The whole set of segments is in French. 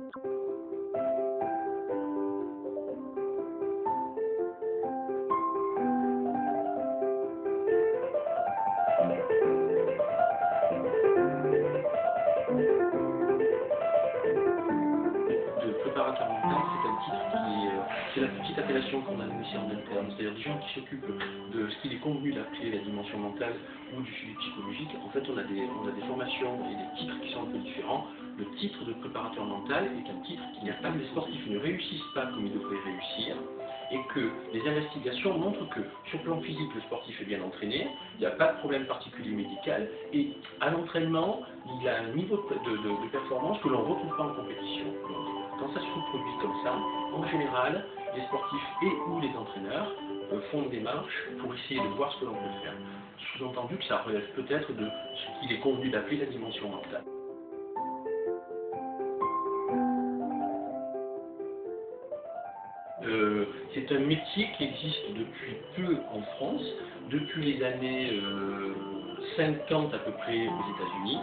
De préparateur mental, c'est un titre c'est la petite appellation qu'on a nous ici en interne, c'est-à-dire des gens qui s'occupent de ce qu'il est convenu d'appeler la dimension mentale ou du suivi psychologique. En fait, on a des formations et des titres qui sont un peu différents. Le titre de préparateur mental est un titre qui attend que les sportifs ne réussissent pas comme ils devraient réussir, et que les investigations montrent que sur le plan physique, le sportif est bien entraîné, il n'y a pas de problème particulier médical, et à l'entraînement, il a un niveau de performance que l'on ne retrouve pas en compétition. Donc, quand ça se reproduit comme ça, en général, les sportifs et ou les entraîneurs font une démarche pour essayer de voir ce que l'on peut faire. Sous-entendu que ça relève peut-être de ce qu'il est convenu d'appeler la dimension mentale. C'est un métier qui existe depuis peu en France, depuis les années 50 à peu près aux États-Unis,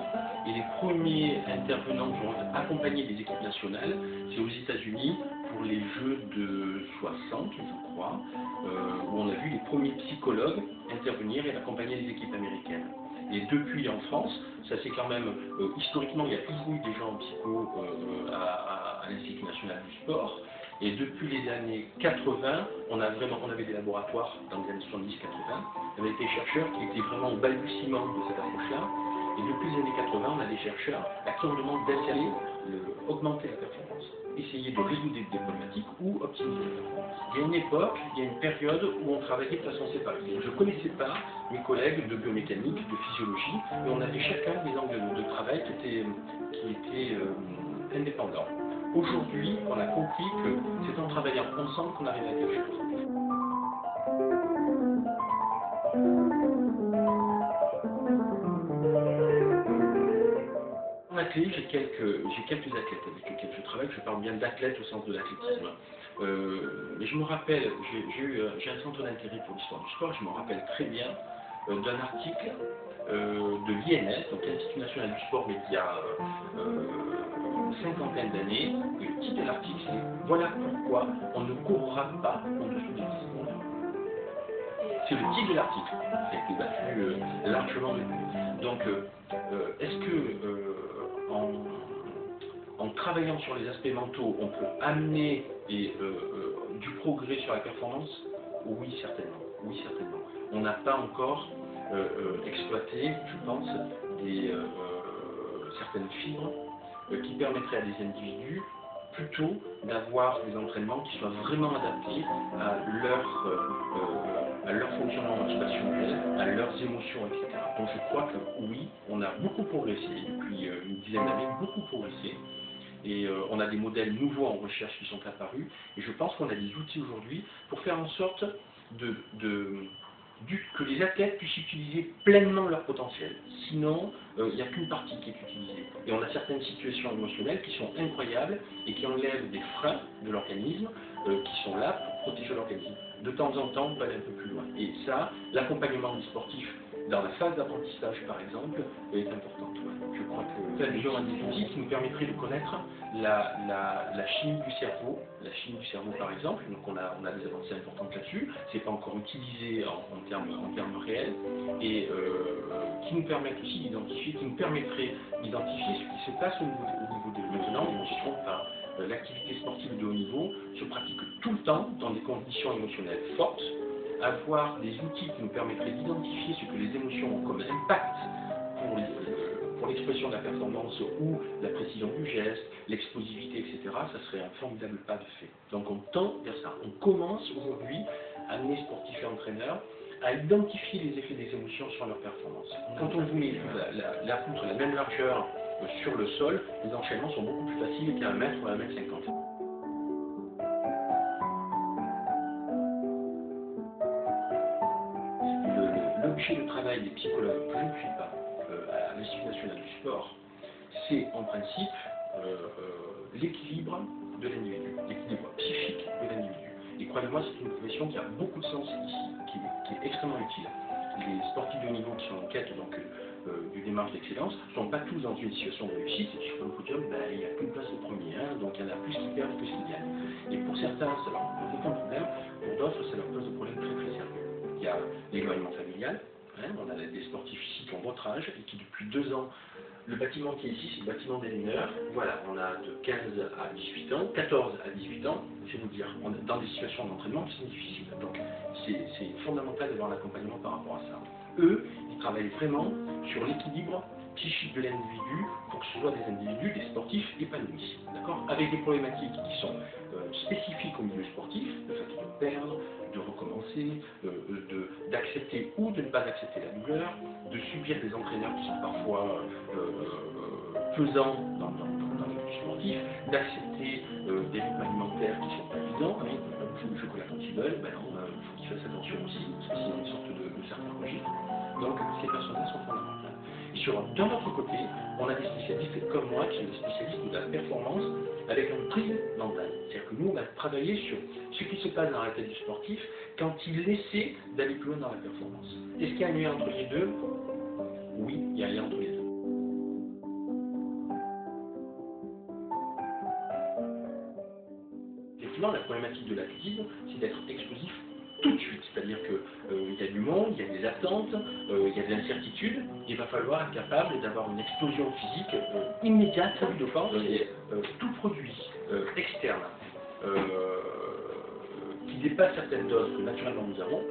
et les premiers intervenants qui ont accompagné des équipes nationales, c'est aux États-Unis pour les Jeux de 60, je crois, où on a vu les premiers psychologues intervenir et accompagner les équipes américaines. Et depuis en France, ça c'est quand même, historiquement il y a toujours eu des gens en psycho à l'Institut national du sport. Et depuis les années 80, on avait des laboratoires dans les années 70-80, avec des chercheurs qui étaient vraiment au balbutiement de cette approche-là. Et depuis les années 80, on a des chercheurs à qui on demande d'installer, augmenter la performance, essayer de résoudre des problématiques ou optimiser la performance. Il y a une époque, il y a une période où on travaillait de façon séparée. Je ne connaissais pas mes collègues de biomécanique, de physiologie, et on avait chacun des angles de travail qui étaient indépendants. Aujourd'hui, on a compris que c'est en travaillant ensemble qu'on arrive à quelque chose. En athlète, j'ai quelques athlètes avec lesquels je travaille. Je parle bien d'athlètes au sens de l'athlétisme. Mais je me rappelle, j'ai un centre d'intérêt pour l'histoire du sport. Je me rappelle très bien d'un article de l'INS, donc l'Institut national du sport, mais il y a une cinquantaine d'années. Le titre de l'article, c'est « Voilà pourquoi on ne courra pas au-dessous des 10 secondes ». C'est le titre de l'article, qui a été battu largement depuis. Donc, est-ce que en travaillant sur les aspects mentaux, on peut amener du progrès sur la performance? Oui, certainement. Oui, certainement. On n'a pas encore exploité, je pense, certaines fibres qui permettraient à des individus plutôt d'avoir des entraînements qui soient vraiment adaptés à leur fonctionnement motivationnel, à leurs émotions, etc. Donc je crois que oui, on a beaucoup progressé depuis une dizaine d'années, beaucoup progressé. Et on a des modèles nouveaux en recherche qui sont apparus. Et je pense qu'on a des outils aujourd'hui pour faire en sorte que les athlètes puissent utiliser pleinement leur potentiel. Sinon, il n'y a qu'une partie qui est utilisée. Et on a certaines situations émotionnelles qui sont incroyables et qui enlèvent des freins de l'organisme qui sont là pour protéger l'organisme. De temps en temps, on peut aller un peu plus loin. Et ça, l'accompagnement du sportif dans la phase d'apprentissage, par exemple, est important. Je crois que nous avons des outils qui nous permettraient de connaître la chimie du cerveau, par exemple. Donc on a des avancées importantes là-dessus. C'est pas encore utilisé en termes réels, et qui nous permettent aussi d'identifier, qui nous permettraient d'identifier ce qui se passe au niveau de maintenant. Et on se trompe pas. L'activité sportive de haut niveau se pratique tout le temps dans des conditions émotionnelles fortes. Avoir des outils qui nous permettraient d'identifier ce que les émotions ont comme impact pour l'expression de la performance ou la précision du geste, l'explosivité, etc., ça serait un formidable pas de fait. Donc on tend vers ça. On commence aujourd'hui à amener sportifs et entraîneurs à identifier les effets des émotions sur leur performance. Quand on vous met la poutre, la même largeur sur le sol, les enchaînements sont beaucoup plus faciles qu'à 1 mètre ou à 1 mètre 50. L'objet de travail des psychologues que je ne suis pas à l'Institut national du sport, c'est en principe l'équilibre de l'individu, l'équilibre psychique de l'individu. Et croyez-moi, c'est une profession qui a beaucoup de sens ici, qui est extrêmement utile. Les sportifs de haut niveau qui sont en quête d'une démarche d'excellence ne sont pas tous dans une situation de réussite, et sur le podium, il n'y a qu'une place au premier, donc il y a plus qui perdent que ce qui gagnent. Et pour certains, ça leur pose aucun problème, pour d'autres, ça leur pose des problèmes très très sérieux. Il y a l'éloignement familial, hein, on a des sportifs ici qui ont votre âge et qui depuis 2 ans, le bâtiment qui est ici, c'est le bâtiment des mineurs. Voilà, on a de 15 à 18 ans, 14 à 18 ans, je vais vous dire, on est dans des situations d'entraînement qui sont difficiles. Donc c'est fondamental d'avoir l'accompagnement par rapport à ça. Eux, ils travaillent vraiment sur l'équilibre psychique de l'individu pour que ce soit des individus, des sportifs épanouis, d'accord, avec des problématiques qui sont spécifiques au milieu sportif, le fait de perdre, de recommencer, d'accepter ou de ne pas accepter la douleur, de subir des entraîneurs qui sont parfois pesants dans le milieu sportif, d'accepter des rythmes alimentaires qui sont pas évidents, hein, comme le chocolat quand ils veulent, ben non, il faut qu'ils fassent attention aussi, parce que sinon ils sortent de certains registres. Donc ces personnes-là sont fondamentales. Et d'un autre côté, on a des spécialistes comme moi qui sont des spécialistes de la performance avec un prisme mental. C'est-à-dire que nous, on va travailler sur ce qui se passe dans la tête du sportif quand il essaie d'aller plus loin dans la performance. Est-ce qu'il y a un lien entre les deux? Oui, il y a un lien entre les deux. Effectivement, la problématique de l'athlétisme, c'est d'être explosif tout de suite. C'est-à-dire qu'il y a du monde, il y a des attentes, il y a de l'incertitude. Il va falloir être capable d'avoir une explosion physique immédiate, de force. Tout produit externe qui dépasse certaines doses que naturellement nous avons.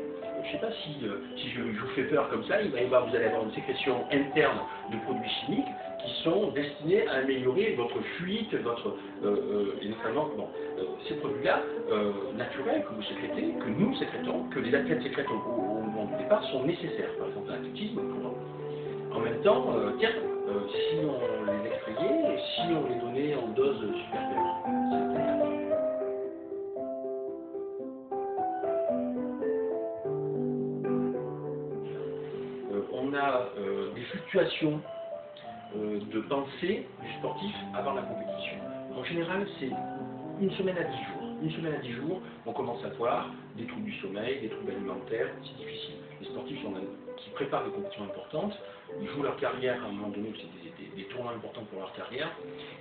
Je ne sais pas si je vous fais peur comme ça, vous allez avoir une sécrétion interne de produits chimiques qui sont destinés à améliorer votre fuite, et notamment ces produits-là naturels que vous sécrétez, que nous sécrétons, que les athlètes sécrètent au moment du départ sont nécessaires. Par exemple, l'athlétisme en même temps, si on les extrayait, si on les donnait en dose supérieure, on a des fluctuations de pensée du sportif avant la compétition. En général, c'est une semaine à 10 jours. Une semaine à 10 jours, on commence à voir des troubles du sommeil, des troubles alimentaires, c'est difficile. Les sportifs qui préparent des compétitions importantes, ils jouent leur carrière à un moment donné, c'est des tournois importants pour leur carrière,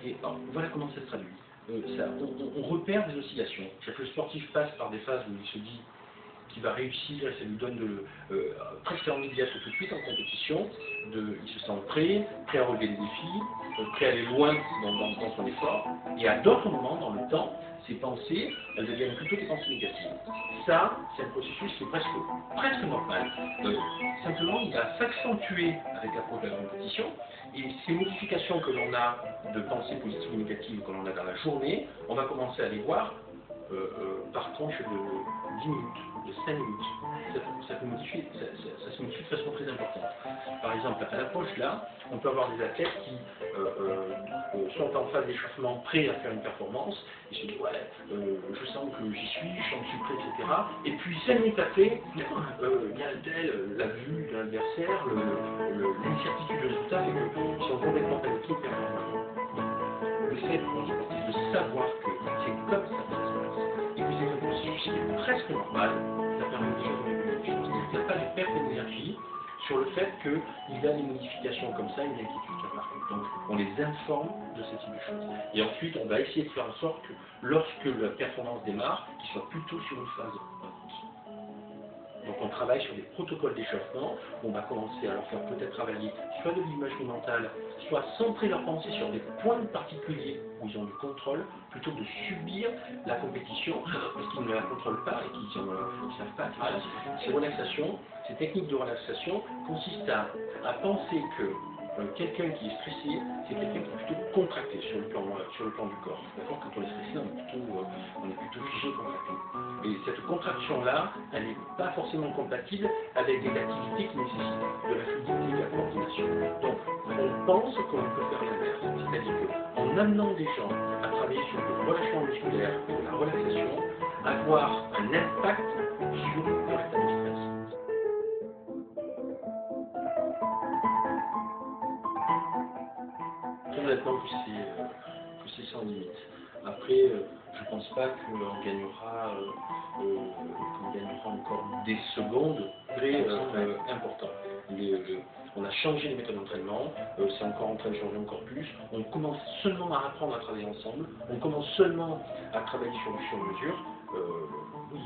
et voilà comment ça se traduit. On repère des oscillations. C'est-à-dire que le sportif passe par des phases où il se dit qu'il va réussir et ça lui donne presque en immédiat tout de suite en compétition, il se sent prêt à relever des défis, prêt à aller loin dans son effort, et à d'autres moments dans le temps, ses pensées, elles deviennent plutôt des pensées négatives. Ça, c'est un processus qui est presque normal. Simplement, il va s'accentuer avec l'approche de la compétition, et ces modifications que l'on a de pensées positives ou négatives que l'on a dans la journée, on va commencer à les voir par tranche de 10 minutes, de 5 minutes. Ça se modifie de façon très importante. Par exemple, à l'approche là, on peut avoir des athlètes qui sont en phase d'échauffement, prêts à faire une performance, et se disent ouais, je sens que j'y suis, je suis prêt, etc. Et puis 5 minutes après, il y a la vue de l'adversaire, l'incertitude du résultat, fait qu'ils sont complètement paniqués, perdent. Le fait pour un sportif de savoir que c'est comme ça que ça se passe, et que c'est un processus qui est presque normal, ça permet déjà de réguler les choses. Il n'y a pas de perte d'énergie sur le fait qu'il y a des modifications comme ça, une inquiétude qui apparaît. Donc on les informe de ce type de choses. Et ensuite, on va essayer de faire en sorte que lorsque la performance démarre, qu'il soit plutôt sur une phase haute. Donc on travaille sur des protocoles d'échauffement, où on va commencer à leur faire peut-être travailler soit de l'imagerie mentale, soit centrer leur pensée sur des points particuliers où ils ont du contrôle, plutôt que de subir la compétition, parce qu'ils ne la contrôlent pas et qu'ils ne savent pas faire. Ces relaxations, ces techniques de relaxation consistent à penser que quelqu'un qui est stressé, c'est quelqu'un qui est plutôt contracté sur le plan du corps. D'accord ? Quand on est stressé, on est plutôt figé, contracté. Et cette contraction-là, elle n'est pas forcément compatible avec des activités qui nécessitent de la fluidité et de la coordination. Donc, on pense qu'on peut faire l'inverse. C'est-à-dire qu'en amenant des gens à travailler sur le relâchement musculaire et de la relaxation, avoir un impact sur leur état de stress. Honnêtement que c'est sans limite. Après, je ne pense pas qu'on gagnera encore des secondes très importantes. on a changé les méthodes d'entraînement, c'est encore en train de changer encore plus, on commence seulement à apprendre à travailler ensemble, on commence seulement à travailler sur du sur-mesure. Oui,